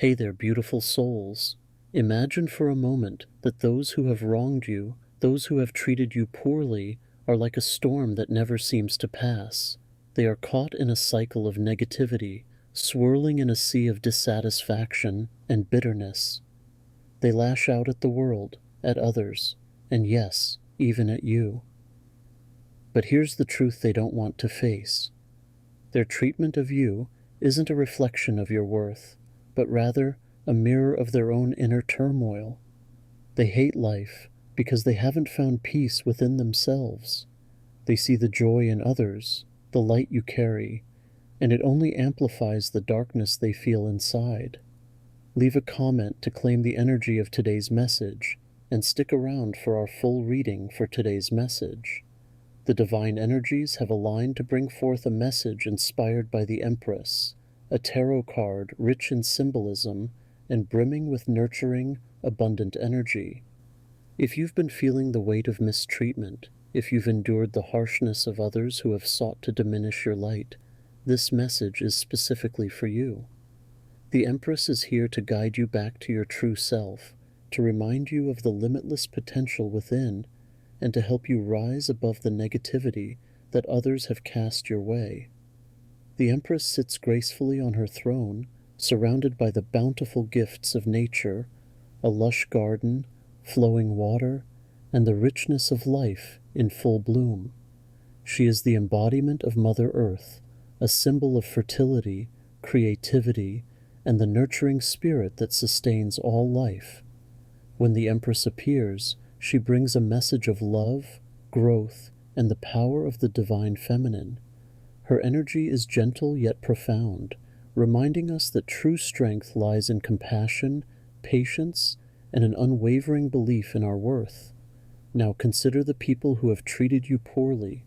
Hey there, beautiful souls. Imagine for a moment that those who have wronged you, those who have treated you poorly, are like a storm that never seems to pass. They are caught in a cycle of negativity, swirling in a sea of dissatisfaction and bitterness. They lash out at the world, at others, and yes, even at you. But here's the truth they don't want to face. Their treatment of you isn't a reflection of your worth, but rather a mirror of their own inner turmoil. They hate life because they haven't found peace within themselves. They see the joy in others, the light you carry, and it only amplifies the darkness they feel inside. Leave a comment to claim the energy of today's message, and stick around for our full reading for today's message. The divine energies have aligned to bring forth a message inspired by the Empress, a tarot card rich in symbolism and brimming with nurturing, abundant energy. If you've been feeling the weight of mistreatment, if you've endured the harshness of others who have sought to diminish your light, this message is specifically for you. The Empress is here to guide you back to your true self, to remind you of the limitless potential within, and to help you rise above the negativity that others have cast your way. The Empress sits gracefully on her throne, surrounded by the bountiful gifts of nature, a lush garden, flowing water, and the richness of life in full bloom. She is the embodiment of Mother Earth, a symbol of fertility, creativity, and the nurturing spirit that sustains all life. When the Empress appears, she brings a message of love, growth, and the power of the divine feminine. Her energy is gentle yet profound, reminding us that true strength lies in compassion, patience, and an unwavering belief in our worth. Now consider the people who have treated you poorly.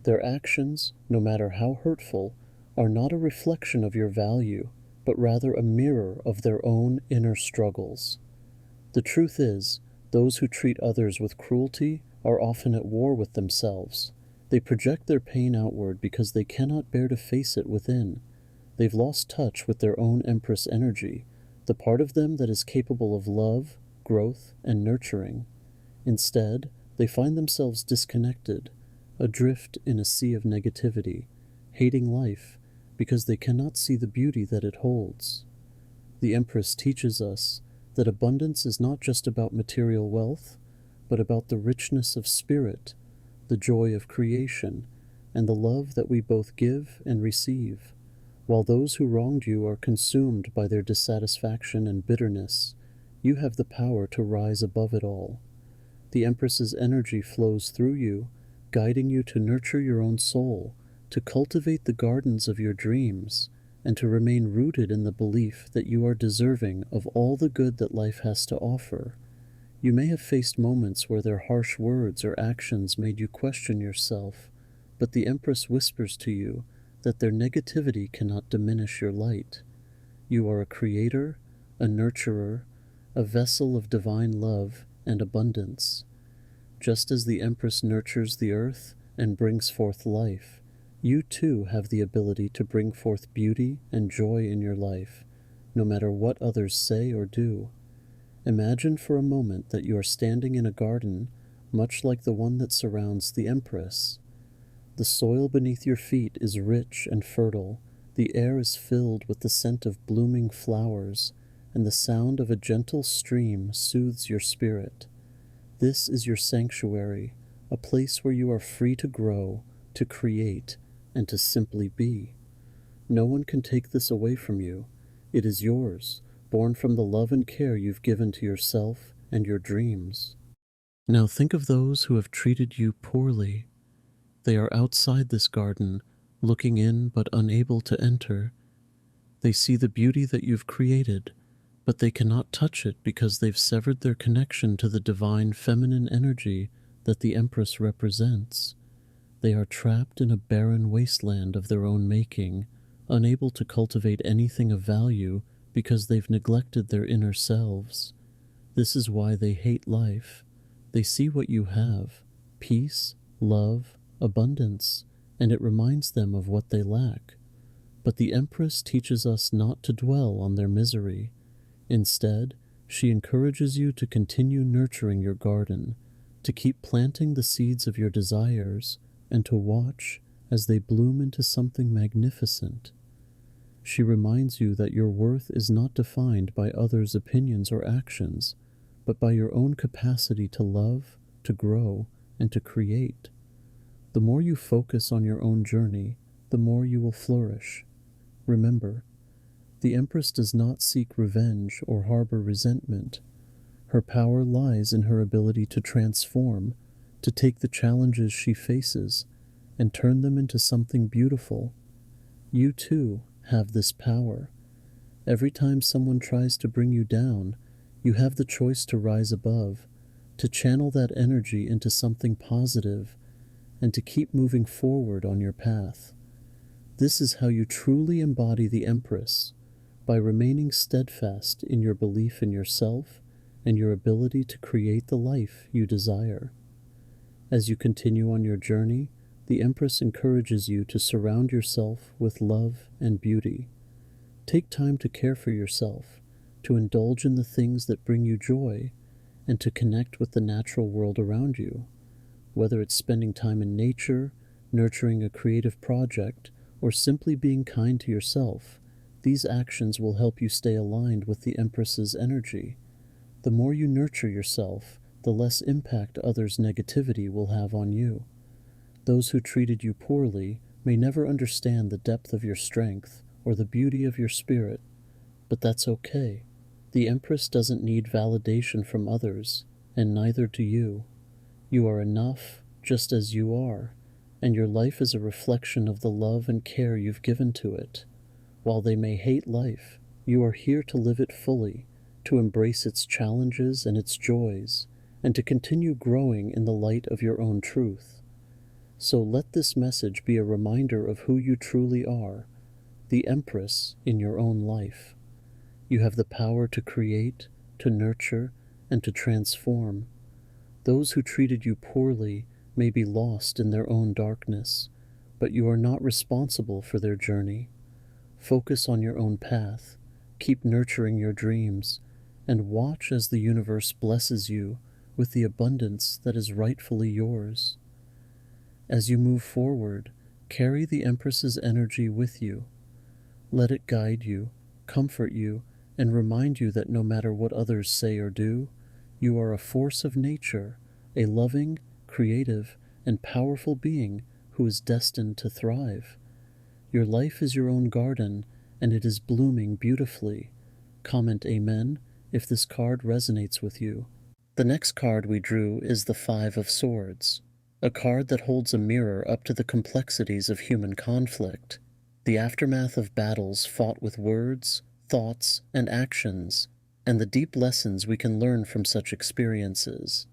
Their actions, no matter how hurtful, are not a reflection of your value, but rather a mirror of their own inner struggles. The truth is, those who treat others with cruelty are often at war with themselves. They project their pain outward because they cannot bear to face it within. They've lost touch with their own Empress energy, the part of them that is capable of love, growth, and nurturing. Instead, they find themselves disconnected, adrift in a sea of negativity, hating life because they cannot see the beauty that it holds. The Empress teaches us that abundance is not just about material wealth, but about the richness of spirit, the joy of creation, and the love that we both give and receive. While those who wronged you are consumed by their dissatisfaction and bitterness, you have the power to rise above it all. The Empress's energy flows through you, guiding you to nurture your own soul, to cultivate the gardens of your dreams, and to remain rooted in the belief that you are deserving of all the good that life has to offer. You may have faced moments where their harsh words or actions made you question yourself, but the Empress whispers to you that their negativity cannot diminish your light. You are a creator, a nurturer, a vessel of divine love and abundance. Just as the Empress nurtures the earth and brings forth life, you too have the ability to bring forth beauty and joy in your life, no matter what others say or do. Imagine for a moment that you are standing in a garden, much like the one that surrounds the Empress. The soil beneath your feet is rich and fertile, the air is filled with the scent of blooming flowers, and the sound of a gentle stream soothes your spirit. This is your sanctuary, a place where you are free to grow, to create, and to simply be. No one can take this away from you. It is yours, born from the love and care you've given to yourself and your dreams. Now think of those who have treated you poorly. They are outside this garden, looking in but unable to enter. They see the beauty that you've created, but they cannot touch it because they've severed their connection to the divine feminine energy that the Empress represents. They are trapped in a barren wasteland of their own making, unable to cultivate anything of value because they've neglected their inner selves. This is why they hate life. They see what you have, peace, love, abundance, and it reminds them of what they lack. But the Empress teaches us not to dwell on their misery. Instead, she encourages you to continue nurturing your garden, to keep planting the seeds of your desires, and to watch as they bloom into something magnificent. She reminds you that your worth is not defined by others' opinions or actions, but by your own capacity to love, to grow, and to create. The more you focus on your own journey, the more you will flourish. Remember, the Empress does not seek revenge or harbor resentment. Her power lies in her ability to transform, to take the challenges she faces and turn them into something beautiful. You too have this power. Every time someone tries to bring you down, you have the choice to rise above, to channel that energy into something positive, and to keep moving forward on your path. This is how you truly embody the Empress, by remaining steadfast in your belief in yourself and your ability to create the life you desire. As you continue on your journey, the Empress encourages you to surround yourself with love and beauty. Take time to care for yourself, to indulge in the things that bring you joy, and to connect with the natural world around you. Whether it's spending time in nature, nurturing a creative project, or simply being kind to yourself, these actions will help you stay aligned with the Empress's energy. The more you nurture yourself, the less impact others' negativity will have on you. Those who treated you poorly may never understand the depth of your strength or the beauty of your spirit, but that's okay. The Empress doesn't need validation from others, and neither do you. You are enough just as you are, and your life is a reflection of the love and care you've given to it. While they may hate life, you are here to live it fully, to embrace its challenges and its joys, and to continue growing in the light of your own truth. So let this message be a reminder of who you truly are, the Empress in your own life. You have the power to create, to nurture, and to transform. Those who treated you poorly may be lost in their own darkness, but you are not responsible for their journey. Focus on your own path, keep nurturing your dreams, and watch as the universe blesses you with the abundance that is rightfully yours. As you move forward, carry the Empress's energy with you. Let it guide you, comfort you, and remind you that no matter what others say or do, you are a force of nature, a loving, creative, and powerful being who is destined to thrive. Your life is your own garden, and it is blooming beautifully. Comment Amen if this card resonates with you. The next card we drew is the Five of Swords, a card that holds a mirror up to the complexities of human conflict, the aftermath of battles fought with words, thoughts, and actions, and the deep lessons we can learn from such experiences.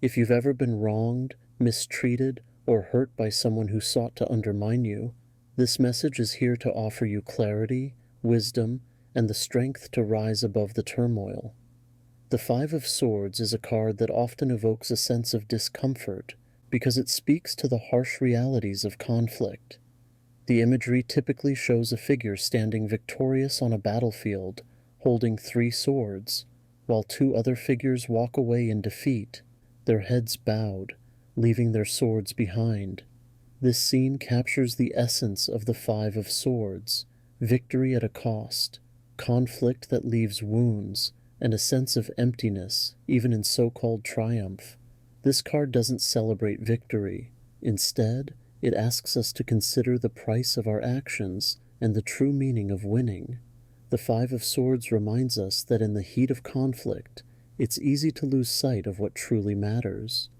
If you've ever been wronged, mistreated, or hurt by someone who sought to undermine you, this message is here to offer you clarity, wisdom, and the strength to rise above the turmoil. The Five of Swords is a card that often evokes a sense of discomfort because it speaks to the harsh realities of conflict. The imagery typically shows a figure standing victorious on a battlefield, holding 3 swords, while 2 other figures walk away in defeat, their heads bowed, leaving their swords behind. This scene captures the essence of the Five of Swords: victory at a cost, conflict that leaves wounds, and a sense of emptiness, even in so-called triumph. This card doesn't celebrate victory. Instead, it asks us to consider the price of our actions and the true meaning of winning. The Five of Swords reminds us that in the heat of conflict, it's easy to lose sight of what truly matters.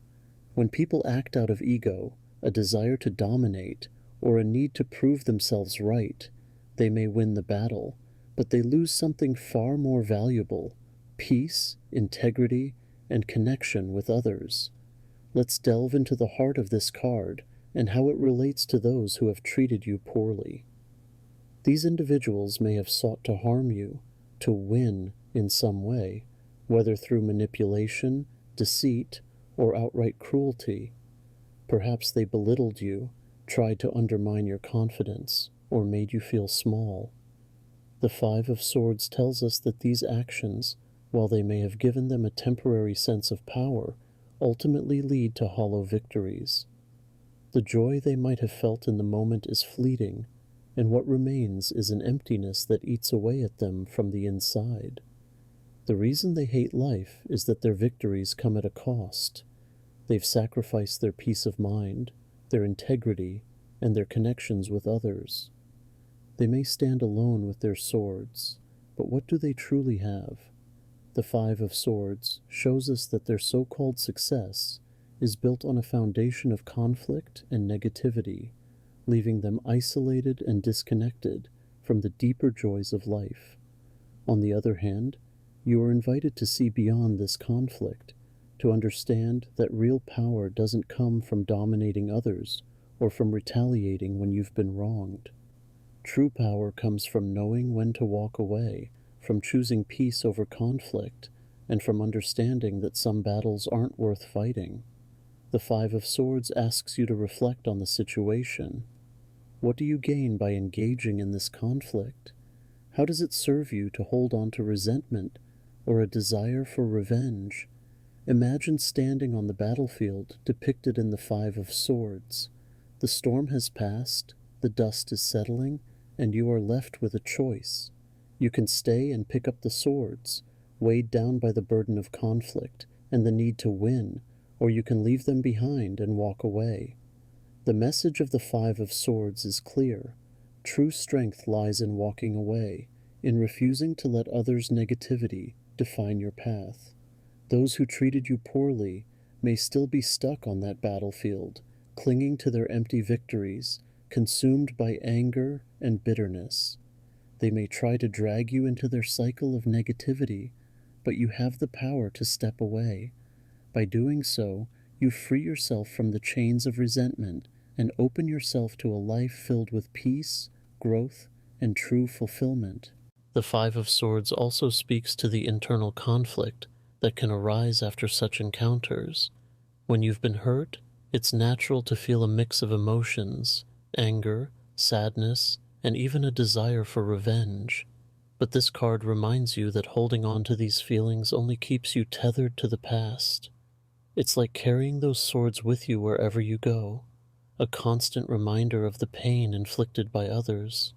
When people act out of ego, a desire to dominate, or a need to prove themselves right, they may win the battle, but they lose something far more valuable: peace, integrity, and connection with others. Let's delve into the heart of this card and how it relates to those who have treated you poorly. These individuals may have sought to harm you, to win in some way, whether through manipulation, deceit, or outright cruelty. Perhaps they belittled you, tried to undermine your confidence, or made you feel small. The Five of Swords tells us that these actions, while they may have given them a temporary sense of power, ultimately lead to hollow victories. The joy they might have felt in the moment is fleeting, and what remains is an emptiness that eats away at them from the inside. The reason they hate life is that their victories come at a cost. They've sacrificed their peace of mind, their integrity, and their connections with others. They may stand alone with their swords, but what do they truly have? The Five of Swords shows us that their so-called success is built on a foundation of conflict and negativity, leaving them isolated and disconnected from the deeper joys of life. On the other hand, you are invited to see beyond this conflict, to understand that real power doesn't come from dominating others or from retaliating when you've been wronged. True power comes from knowing when to walk away, from choosing peace over conflict, and from understanding that some battles aren't worth fighting. The Five of Swords asks you to reflect on the situation. What do you gain by engaging in this conflict? How does it serve you to hold on to resentment or a desire for revenge? Imagine standing on the battlefield depicted in the Five of Swords. The storm has passed, the dust is settling, and you are left with a choice. You can stay and pick up the swords, weighed down by the burden of conflict and the need to win, or you can leave them behind and walk away. The message of the Five of Swords is clear. True strength lies in walking away, in refusing to let others' negativity define your path. Those who treated you poorly may still be stuck on that battlefield, clinging to their empty victories, consumed by anger and bitterness. They may try to drag you into their cycle of negativity, but you have the power to step away. By doing so, you free yourself from the chains of resentment and open yourself to a life filled with peace, growth, and true fulfillment. The Five of Swords also speaks to the internal conflict that can arise after such encounters. When you've been hurt, it's natural to feel a mix of emotions: anger, sadness, and even a desire for revenge. But this card reminds you that holding on to these feelings only keeps you tethered to the past. It's like carrying those swords with you wherever you go, a constant reminder of the pain inflicted by others.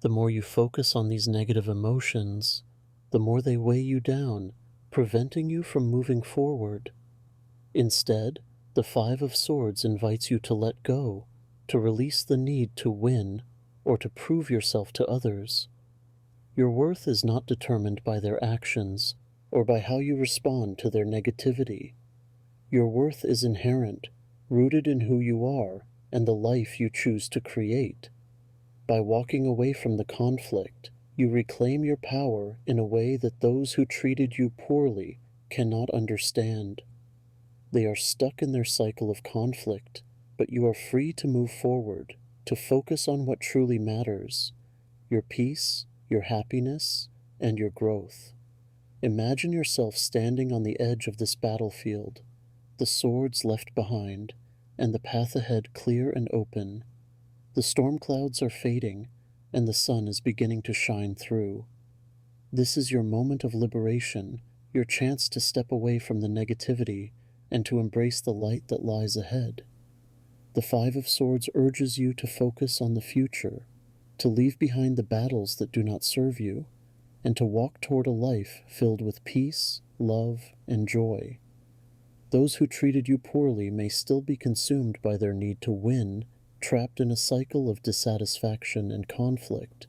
The more you focus on these negative emotions, the more they weigh you down, preventing you from moving forward. Instead, the Five of Swords invites you to let go, to release the need to win or to prove yourself to others. Your worth is not determined by their actions or by how you respond to their negativity. Your worth is inherent, rooted in who you are and the life you choose to create. By walking away from the conflict, you reclaim your power in a way that those who treated you poorly cannot understand. They are stuck in their cycle of conflict, but you are free to move forward, to focus on what truly matters: your peace, your happiness, and your growth. Imagine yourself standing on the edge of this battlefield, the swords left behind, and the path ahead clear and open. The storm clouds are fading, and the sun is beginning to shine through. This is your moment of liberation, your chance to step away from the negativity and to embrace the light that lies ahead. The Five of Swords urges you to focus on the future, to leave behind the battles that do not serve you, and to walk toward a life filled with peace, love, and joy. Those who treated you poorly may still be consumed by their need to win, trapped in a cycle of dissatisfaction and conflict.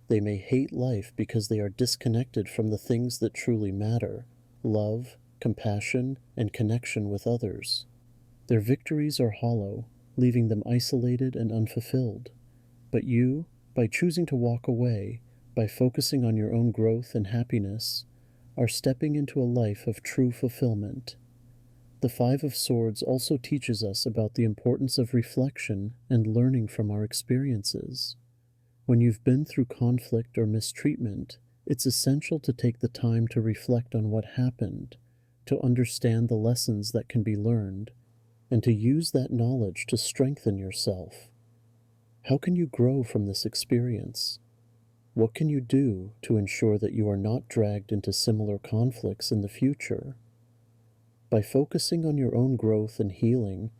They may hate life because they are disconnected from the things that truly matter: love, compassion, and connection with others. Their victories are hollow, leaving them isolated and unfulfilled. But you, by choosing to walk away, by focusing on your own growth and happiness, are stepping into a life of true fulfillment. The Five of Swords also teaches us about the importance of reflection and learning from our experiences. When you've been through conflict or mistreatment, it's essential to take the time to reflect on what happened, to understand the lessons that can be learned, and to use that knowledge to strengthen yourself. How can you grow from this experience? What can you do to ensure that you are not dragged into similar conflicts in the future? By focusing on your own growth and healing,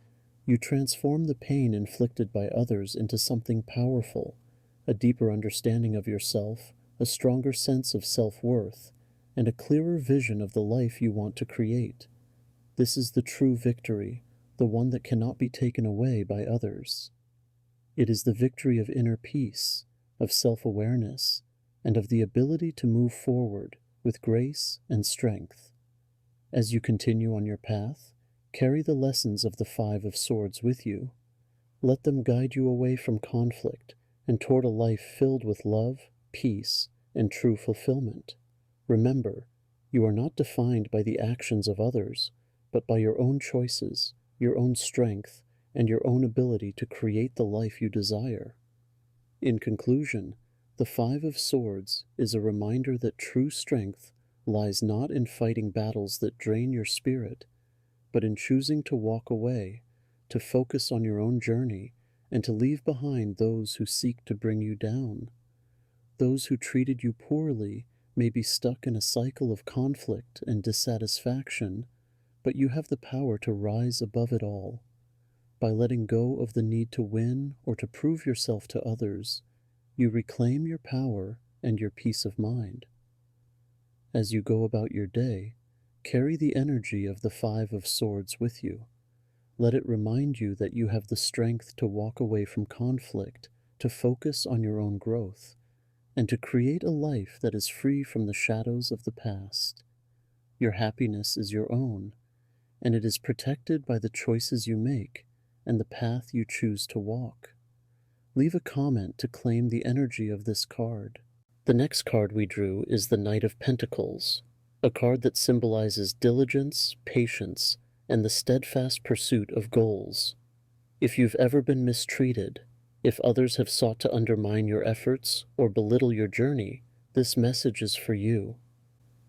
you transform the pain inflicted by others into something powerful, a deeper understanding of yourself, a stronger sense of self-worth, and a clearer vision of the life you want to create. This is the true victory, the one that cannot be taken away by others. It is the victory of inner peace, of self-awareness, and of the ability to move forward with grace and strength. As you continue on your path, carry the lessons of the Five of Swords with you. Let them guide you away from conflict and toward a life filled with love, peace, and true fulfillment. Remember, you are not defined by the actions of others, but by your own choices, your own strength, and your own ability to create the life you desire. In conclusion, the Five of Swords is a reminder that true strength lies not in fighting battles that drain your spirit, but in choosing to walk away, to focus on your own journey, and to leave behind those who seek to bring you down. Those who treated you poorly may be stuck in a cycle of conflict and dissatisfaction, but you have the power to rise above it all. By letting go of the need to win or to prove yourself to others, you reclaim your power and your peace of mind. As you go about your day, carry the energy of the Five of Swords with you. Let it remind you that you have the strength to walk away from conflict, to focus on your own growth, and to create a life that is free from the shadows of the past. Your happiness is your own, and it is protected by the choices you make and the path you choose to walk. Leave a comment to claim the energy of this card. The next card we drew is the Knight of Pentacles, a card that symbolizes diligence, patience, and the steadfast pursuit of goals. If you've ever been mistreated, if others have sought to undermine your efforts or belittle your journey, this message is for you.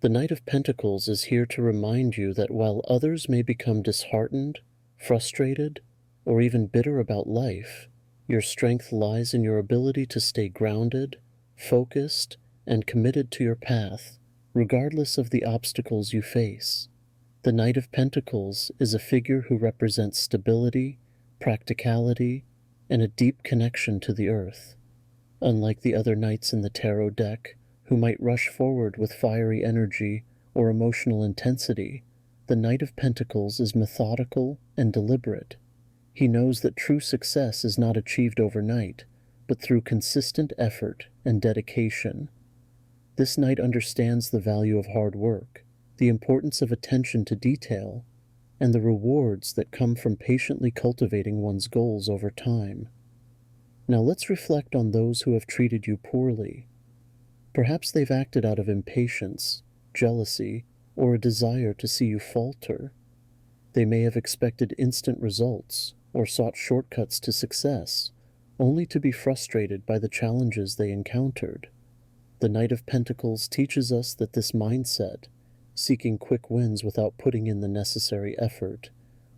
The Knight of Pentacles is here to remind you that while others may become disheartened, frustrated, or even bitter about life, your strength lies in your ability to stay grounded, focused, and committed to your path, regardless of the obstacles you face. The Knight of Pentacles is a figure who represents stability, practicality, and a deep connection to the earth. Unlike the other knights in the tarot deck, who might rush forward with fiery energy or emotional intensity, the Knight of Pentacles is methodical and deliberate. He knows that true success is not achieved overnight, but through consistent effort and dedication. This knight understands the value of hard work, the importance of attention to detail, and the rewards that come from patiently cultivating one's goals over time. Now let's reflect on those who have treated you poorly. Perhaps they've acted out of impatience, jealousy, or a desire to see you falter. They may have expected instant results or sought shortcuts to success, only to be frustrated by the challenges they encountered. The Knight of Pentacles teaches us that this mindset, seeking quick wins without putting in the necessary effort,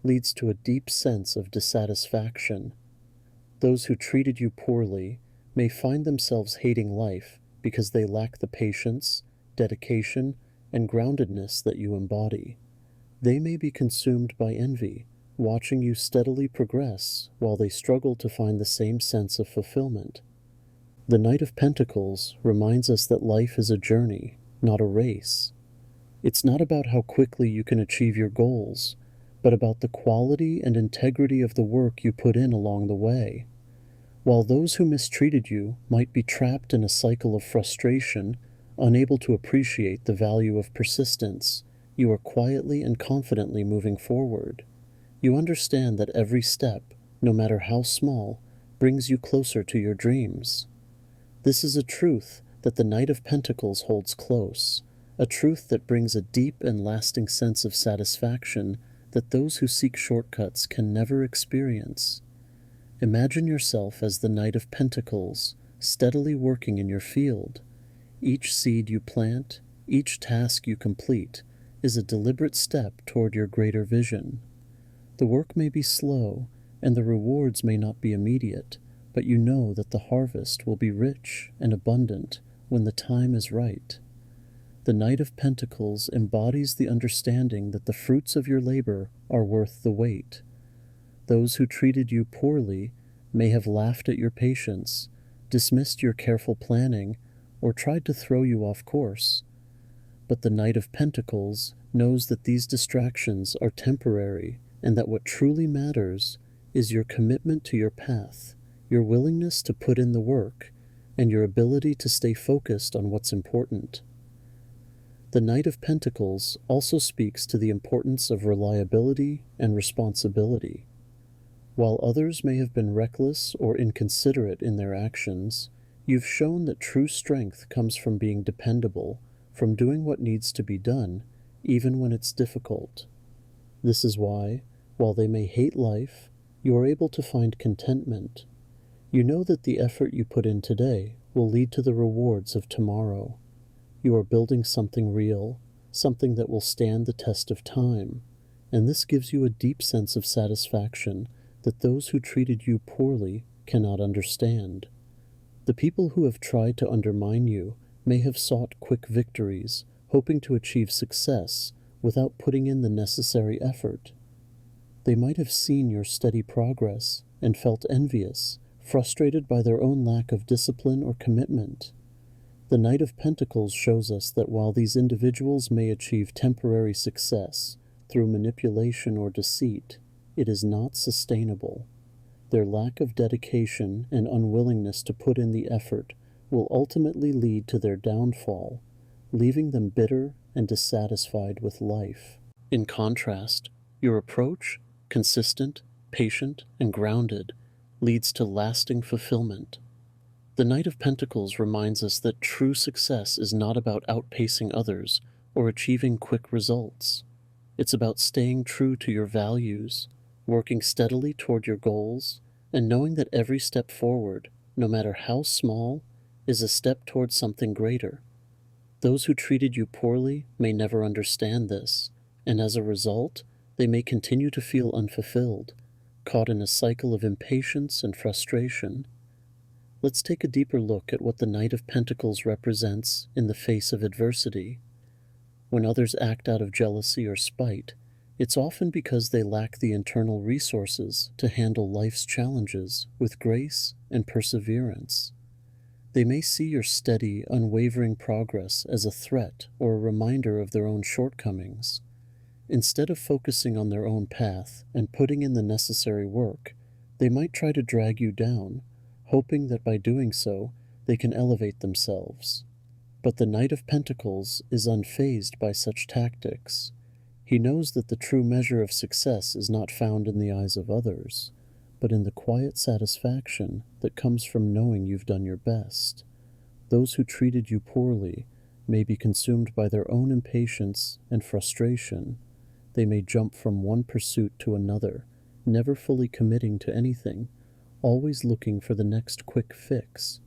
leads to a deep sense of dissatisfaction. Those who treated you poorly may find themselves hating life because they lack the patience, dedication, and groundedness that you embody. They may be consumed by envy, watching you steadily progress while they struggle to find the same sense of fulfillment. The Knight of Pentacles reminds us that life is a journey, not a race. It's not about how quickly you can achieve your goals, but about the quality and integrity of the work you put in along the way. While those who mistreated you might be trapped in a cycle of frustration, unable to appreciate the value of persistence, you are quietly and confidently moving forward. You understand that every step, no matter how small, brings you closer to your dreams. This is a truth that the Knight of Pentacles holds close, a truth that brings a deep and lasting sense of satisfaction that those who seek shortcuts can never experience. Imagine yourself as the Knight of Pentacles, steadily working in your field. Each seed you plant, each task you complete, is a deliberate step toward your greater vision. The work may be slow, and the rewards may not be immediate, but you know that the harvest will be rich and abundant when the time is right. The Knight of Pentacles embodies the understanding that the fruits of your labor are worth the wait. Those who treated you poorly may have laughed at your patience, dismissed your careful planning, or tried to throw you off course. But the Knight of Pentacles knows that these distractions are temporary and that what truly matters is your commitment to your path, your willingness to put in the work, and your ability to stay focused on what's important. The Knight of Pentacles also speaks to the importance of reliability and responsibility. While others may have been reckless or inconsiderate in their actions, you've shown that true strength comes from being dependable, from doing what needs to be done, even when it's difficult. This is why, while they may hate life, you are able to find contentment. You know that the effort you put in today will lead to the rewards of tomorrow. You are building something real, something that will stand the test of time, and this gives you a deep sense of satisfaction that those who treated you poorly cannot understand. The people who have tried to undermine you may have sought quick victories, hoping to achieve success without putting in the necessary effort. They might have seen your steady progress and felt envious, frustrated by their own lack of discipline or commitment. The Knight of Pentacles shows us that while these individuals may achieve temporary success through manipulation or deceit, it is not sustainable. Their lack of dedication and unwillingness to put in the effort will ultimately lead to their downfall, leaving them bitter and dissatisfied with life. In contrast, your approach, consistent, patient, and grounded, leads to lasting fulfillment. The Knight of Pentacles reminds us that true success is not about outpacing others or achieving quick results. It's about staying true to your values, working steadily toward your goals, and knowing that every step forward, no matter how small, is a step towards something greater. Those who treated you poorly may never understand this, and as a result, they may continue to feel unfulfilled, caught in a cycle of impatience and frustration. Let's take a deeper look at what the Knight of Pentacles represents in the face of adversity. When others act out of jealousy or spite, it's often because they lack the internal resources to handle life's challenges with grace and perseverance. They may see your steady, unwavering progress as a threat or a reminder of their own shortcomings. Instead of focusing on their own path and putting in the necessary work, they might try to drag you down, hoping that by doing so, they can elevate themselves. But the Knight of Pentacles is unfazed by such tactics. He knows that the true measure of success is not found in the eyes of others, but in the quiet satisfaction that comes from knowing you've done your best. Those who treated you poorly may be consumed by their own impatience and frustration. They may jump from one pursuit to another, never fully committing to anything, always looking for the next quick fix.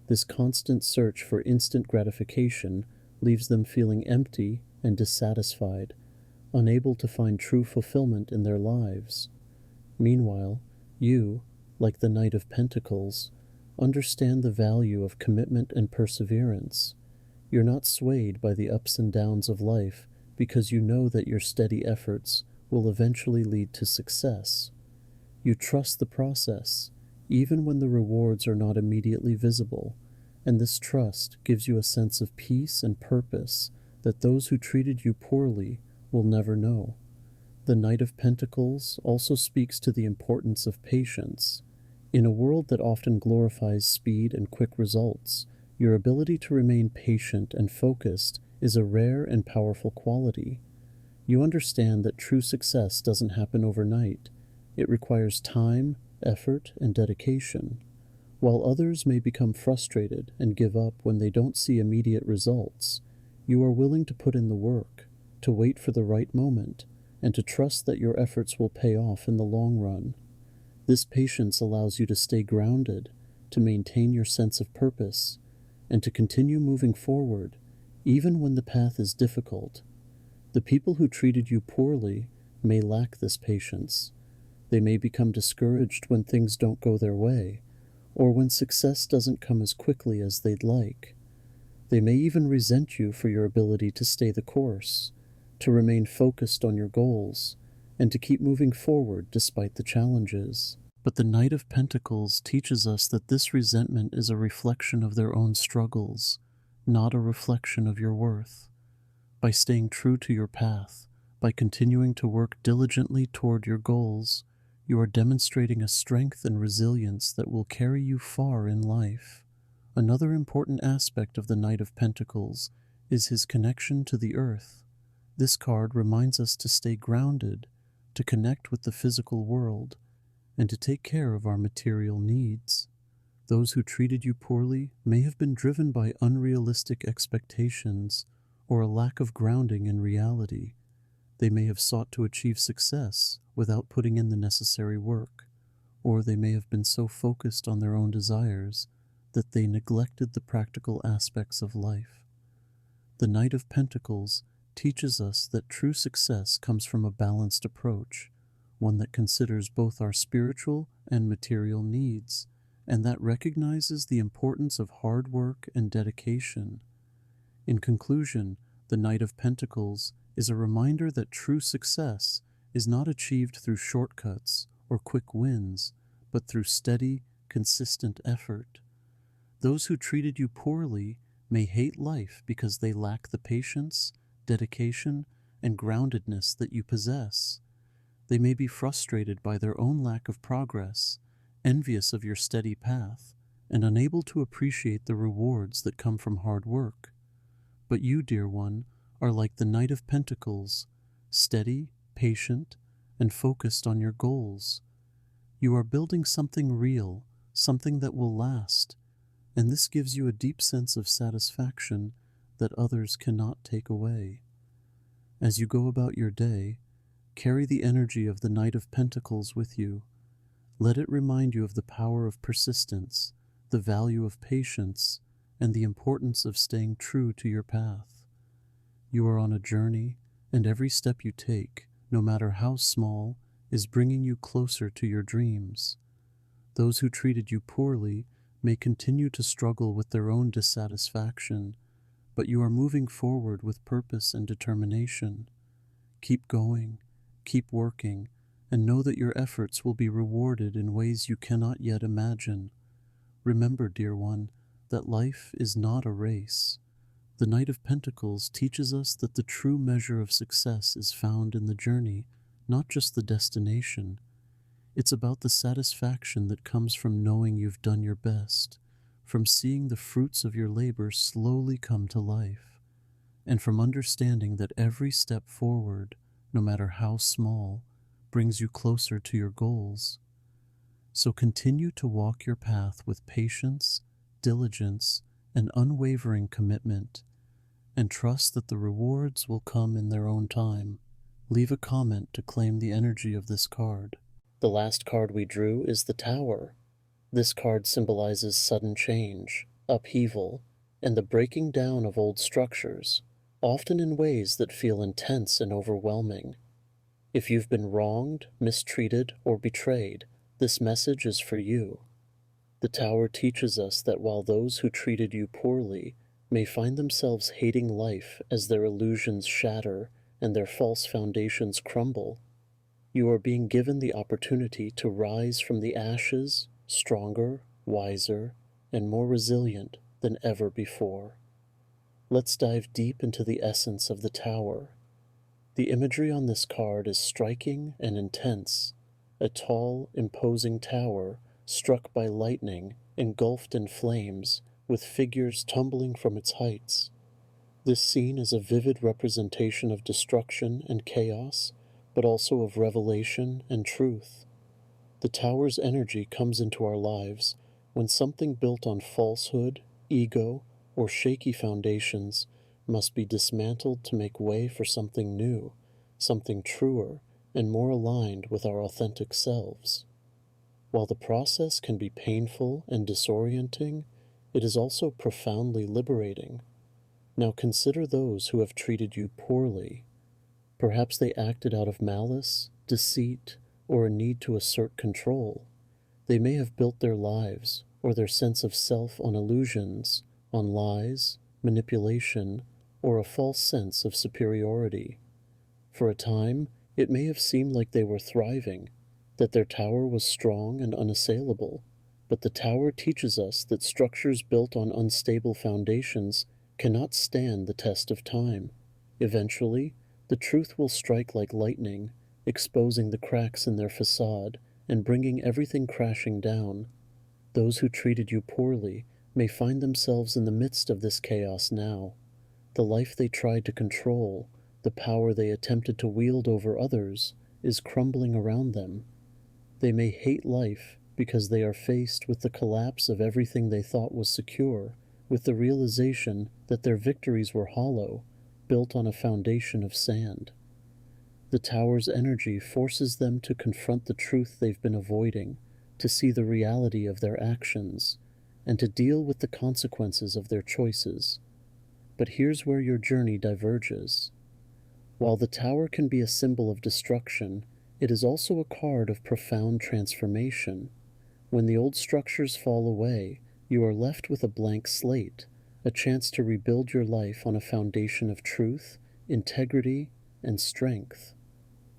This constant search for instant gratification leaves them feeling empty and dissatisfied, unable to find true fulfillment in their lives. Meanwhile, you, like the Knight of Pentacles, understand the value of commitment and perseverance. You're not swayed by the ups and downs of life because you know that your steady efforts will eventually lead to success. You trust the process, even when the rewards are not immediately visible, and this trust gives you a sense of peace and purpose that those who treated you poorly will never know. The Knight of Pentacles also speaks to the importance of patience. In a world that often glorifies speed and quick results, your ability to remain patient and focused is a rare and powerful quality. You understand that true success doesn't happen overnight. It requires time, effort, and dedication. While others may become frustrated and give up when they don't see immediate results, you are willing to put in the work, to wait for the right moment, and to trust that your efforts will pay off in the long run. This patience allows you to stay grounded, to maintain your sense of purpose, and to continue moving forward, even when the path is difficult. The people who treated you poorly may lack this patience. They may become discouraged when things don't go their way, or when success doesn't come as quickly as they'd like. They may even resent you for your ability to stay the course, to remain focused on your goals, and to keep moving forward despite the challenges. But the Knight of Pentacles teaches us that this resentment is a reflection of their own struggles, not a reflection of your worth. By staying true to your path, by continuing to work diligently toward your goals, you are demonstrating a strength and resilience that will carry you far in life. Another important aspect of the Knight of Pentacles is his connection to the earth. This card reminds us to stay grounded, to connect with the physical world, and to take care of our material needs. Those who treated you poorly may have been driven by unrealistic expectations or a lack of grounding in reality. They may have sought to achieve success without putting in the necessary work, or they may have been so focused on their own desires that they neglected the practical aspects of life. The Knight of Pentacles teaches us that true success comes from a balanced approach, one that considers both our spiritual and material needs, and that recognizes the importance of hard work and dedication. In conclusion, the Knight of Pentacles is a reminder that true success is not achieved through shortcuts or quick wins, but through steady, consistent effort. Those who treated you poorly may hate life because they lack the patience, dedication, and groundedness that you possess. They may be frustrated by their own lack of progress, envious of your steady path, and unable to appreciate the rewards that come from hard work. But you, dear one, are like the Knight of Pentacles, steady, patient, and focused on your goals. You are building something real, something that will last, and this gives you a deep sense of satisfaction that others cannot take away. As you go about your day, carry the energy of the Knight of Pentacles with you. Let it remind you of the power of persistence, the value of patience, and the importance of staying true to your path. You are on a journey, and every step you take, no matter how small, is bringing you closer to your dreams. Those who treated you poorly may continue to struggle with their own dissatisfaction, but you are moving forward with purpose and determination. Keep going, keep working, and know that your efforts will be rewarded in ways you cannot yet imagine. Remember, dear one, that life is not a race. The Knight of Pentacles teaches us that the true measure of success is found in the journey, not just the destination. It's about the satisfaction that comes from knowing you've done your best, from seeing the fruits of your labor slowly come to life, and from understanding that every step forward, no matter how small, brings you closer to your goals. So continue to walk your path with patience, diligence, and unwavering commitment, and trust that the rewards will come in their own time. Leave a comment to claim the energy of this card. The last card we drew is the Tower. This card symbolizes sudden change, upheaval, and the breaking down of old structures, often in ways that feel intense and overwhelming. If you've been wronged, mistreated, or betrayed, this message is for you. The Tower teaches us that while those who treated you poorly may find themselves hating life as their illusions shatter and their false foundations crumble, you are being given the opportunity to rise from the ashes, stronger, wiser, and more resilient than ever before. Let's dive deep into the essence of the Tower. The imagery on this card is striking and intense. A tall, imposing tower, struck by lightning, engulfed in flames, with figures tumbling from its heights. This scene is a vivid representation of destruction and chaos, but also of revelation and truth. The tower's energy comes into our lives when something built on falsehood, ego, or shaky foundations must be dismantled to make way for something new, something truer, and more aligned with our authentic selves. While the process can be painful and disorienting, it is also profoundly liberating. Now consider those who have treated you poorly. Perhaps they acted out of malice, deceit, or a need to assert control. They may have built their lives or their sense of self on illusions, on lies, manipulation, or a false sense of superiority. For a time, it may have seemed like they were thriving, that their tower was strong and unassailable, but the tower teaches us that structures built on unstable foundations cannot stand the test of time. Eventually, the truth will strike like lightning, exposing the cracks in their facade and bringing everything crashing down. Those who treated you poorly may find themselves in the midst of this chaos now. The life they tried to control, the power they attempted to wield over others, is crumbling around them. They may hate life because they are faced with the collapse of everything they thought was secure, with the realization that their victories were hollow, built on a foundation of sand. The tower's energy forces them to confront the truth they've been avoiding, to see the reality of their actions, and to deal with the consequences of their choices. But here's where your journey diverges. While the tower can be a symbol of destruction, it is also a card of profound transformation. When the old structures fall away, you are left with a blank slate, a chance to rebuild your life on a foundation of truth, integrity, and strength.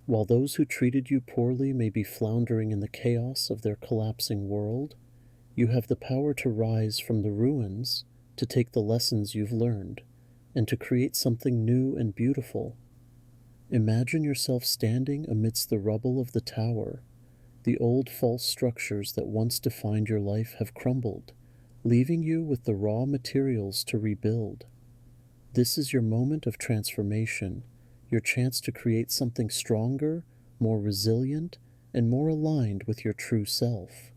While those who treated you poorly may be floundering in the chaos of their collapsing world, you have the power to rise from the ruins, to take the lessons you've learned, and to create something new and beautiful. Imagine yourself standing amidst the rubble of the tower. The old false structures that once defined your life have crumbled, leaving you with the raw materials to rebuild. This is your moment of transformation, your chance to create something stronger, more resilient, and more aligned with your true self.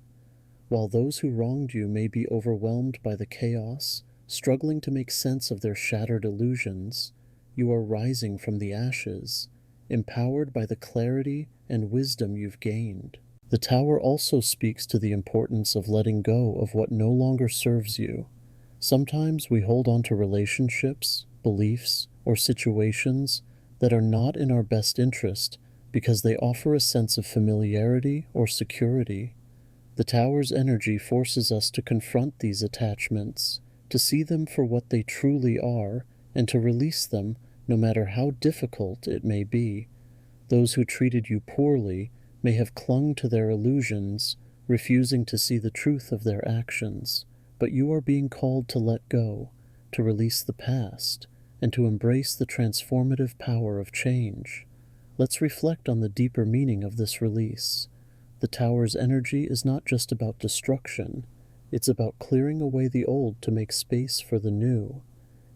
While those who wronged you may be overwhelmed by the chaos, struggling to make sense of their shattered illusions, you are rising from the ashes, empowered by the clarity and wisdom you've gained. The tower also speaks to the importance of letting go of what no longer serves you. Sometimes we hold on to relationships, beliefs, or situations that are not in our best interest because they offer a sense of familiarity or security. The tower's energy forces us to confront these attachments, to see them for what they truly are, and to release them no matter how difficult it may be. Those who treated you poorly may have clung to their illusions, refusing to see the truth of their actions, but you are being called to let go, to release the past, and to embrace the transformative power of change. Let's reflect on the deeper meaning of this release. The tower's energy is not just about destruction, it's about clearing away the old to make space for the new.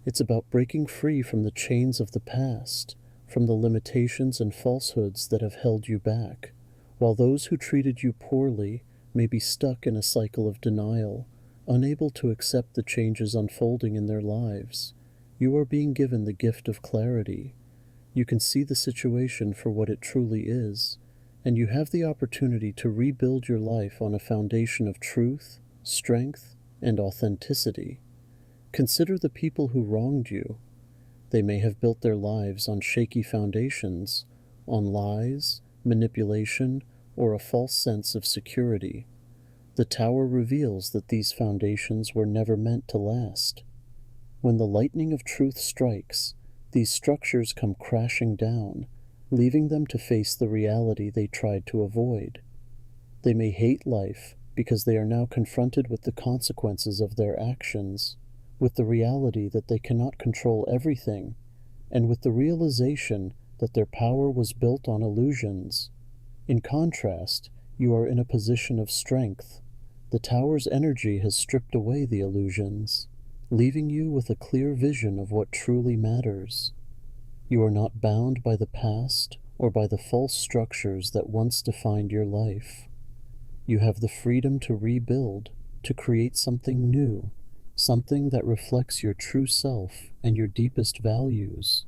It's about breaking free from the chains of the past, from the limitations and falsehoods that have held you back. While those who treated you poorly may be stuck in a cycle of denial, unable to accept the changes unfolding in their lives, you are being given the gift of clarity. You can see the situation for what it truly is, and you have the opportunity to rebuild your life on a foundation of truth, strength, and authenticity. Consider the people who wronged you. They may have built their lives on shaky foundations, on lies, manipulation, or a false sense of security. The tower reveals that these foundations were never meant to last. When the lightning of truth strikes, these structures come crashing down, leaving them to face the reality they tried to avoid. They may hate life because they are now confronted with the consequences of their actions, with the reality that they cannot control everything, and with the realization that their power was built on illusions. In contrast, you are in a position of strength. The tower's energy has stripped away the illusions, leaving you with a clear vision of what truly matters. You are not bound by the past or by the false structures that once defined your life. You have the freedom to rebuild, to create something new, something that reflects your true self and your deepest values.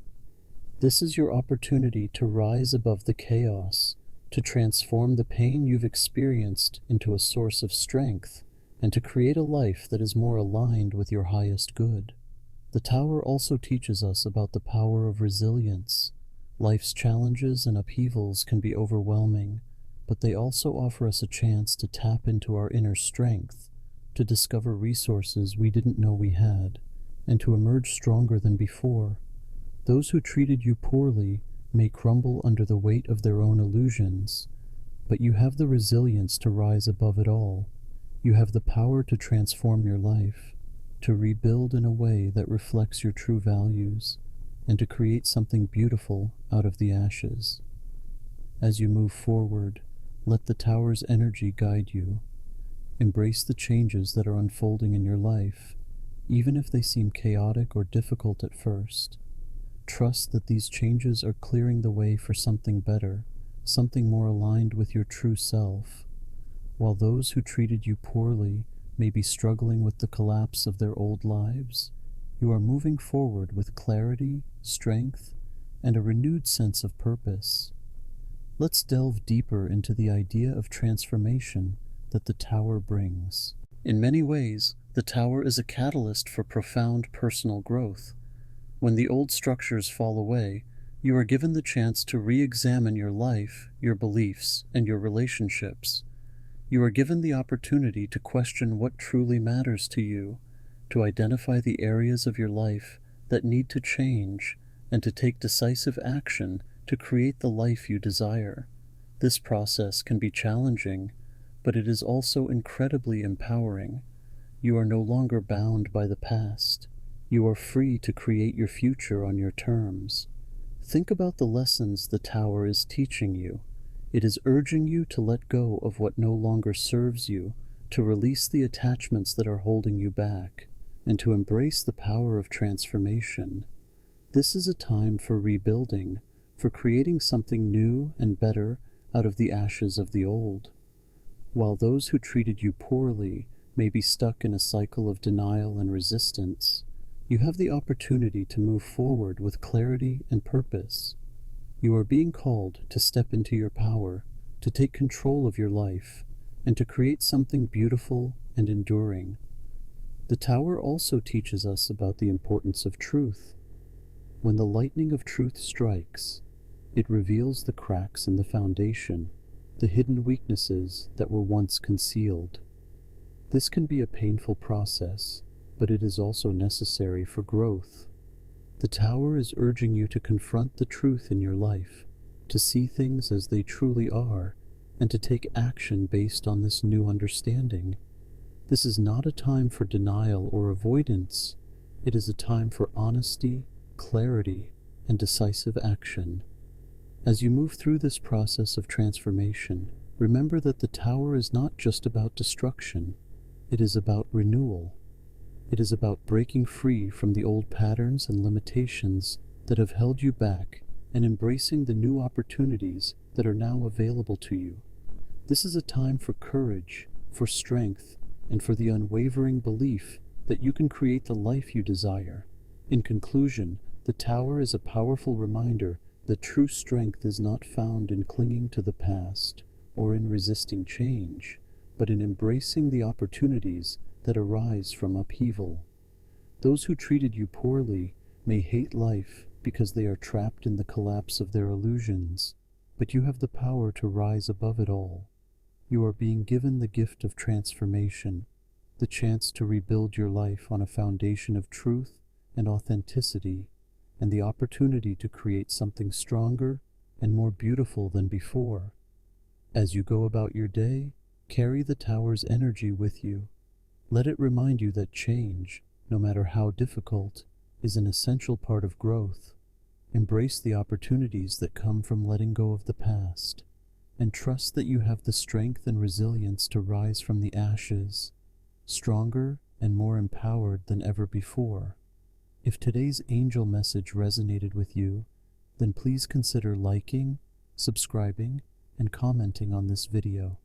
This is your opportunity to rise above the chaos, to transform the pain you've experienced into a source of strength, and to create a life that is more aligned with your highest good. The tower also teaches us about the power of resilience. Life's challenges and upheavals can be overwhelming, but they also offer us a chance to tap into our inner strength, to discover resources we didn't know we had, and to emerge stronger than before. Those who treated you poorly may crumble under the weight of their own illusions, but you have the resilience to rise above it all. You have the power to transform your life, to rebuild in a way that reflects your true values, and to create something beautiful out of the ashes. As you move forward, let the tower's energy guide you. Embrace the changes that are unfolding in your life, even if they seem chaotic or difficult at first. Trust that these changes are clearing the way for something better, something more aligned with your true self. While those who treated you poorly may be struggling with the collapse of their old lives, you are moving forward with clarity, strength, and a renewed sense of purpose. Let's delve deeper into the idea of transformation that the tower brings. In many ways, the tower is a catalyst for profound personal growth. When the old structures fall away, you are given the chance to re-examine your life, your beliefs, and your relationships. You are given the opportunity to question what truly matters to you, to identify the areas of your life that need to change, and to take decisive action to create the life you desire. This process can be challenging, but it is also incredibly empowering. You are no longer bound by the past. You are free to create your future on your terms. Think about the lessons the tower is teaching you. It is urging you to let go of what no longer serves you, to release the attachments that are holding you back, and to embrace the power of transformation. This is a time for rebuilding, for creating something new and better out of the ashes of the old. While those who treated you poorly may be stuck in a cycle of denial and resistance, you have the opportunity to move forward with clarity and purpose. You are being called to step into your power, to take control of your life, and to create something beautiful and enduring. The tower also teaches us about the importance of truth. When the lightning of truth strikes, it reveals the cracks in the foundation, the hidden weaknesses that were once concealed. This can be a painful process, but it is also necessary for growth. The tower is urging you to confront the truth in your life, to see things as they truly are, and to take action based on this new understanding. This is not a time for denial or avoidance. It is a time for honesty, clarity, and decisive action. As you move through this process of transformation, remember that the tower is not just about destruction. It is about renewal. It is about breaking free from the old patterns and limitations that have held you back and embracing the new opportunities that are now available to you. This is a time for courage, for strength, and for the unwavering belief that you can create the life you desire. In conclusion, the tower is a powerful reminder that true strength is not found in clinging to the past or in resisting change, but in embracing the opportunities that arise from upheaval. Those who treated you poorly may hate life because they are trapped in the collapse of their illusions, but you have the power to rise above it all. You are being given the gift of transformation, the chance to rebuild your life on a foundation of truth and authenticity, and the opportunity to create something stronger and more beautiful than before. As you go about your day, carry the tower's energy with you. Let it remind you that change, no matter how difficult, is an essential part of growth. Embrace the opportunities that come from letting go of the past, and trust that you have the strength and resilience to rise from the ashes, stronger and more empowered than ever before. If today's angel message resonated with you, then please consider liking, subscribing, and commenting on this video.